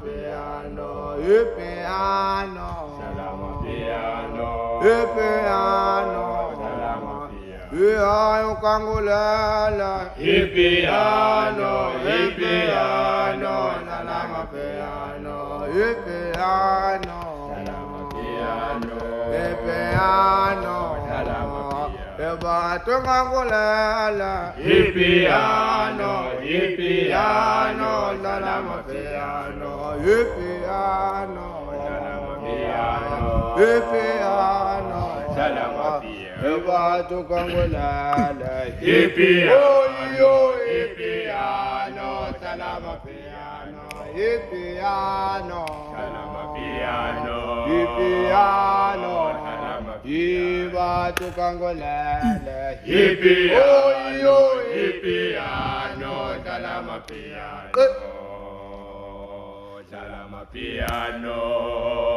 piano, piano, Salama piano, piano, salama piano, kangulala, piano, piano, salama piano, piano, salama piano, piano, salama eba kangulala, piano, piano, salama piano, piano, piano, salama piano. eba kangulala, Piano, piano, salama piano, piano, salama piano, piano, salama eba kangulala, piano, salama piano, salama piano.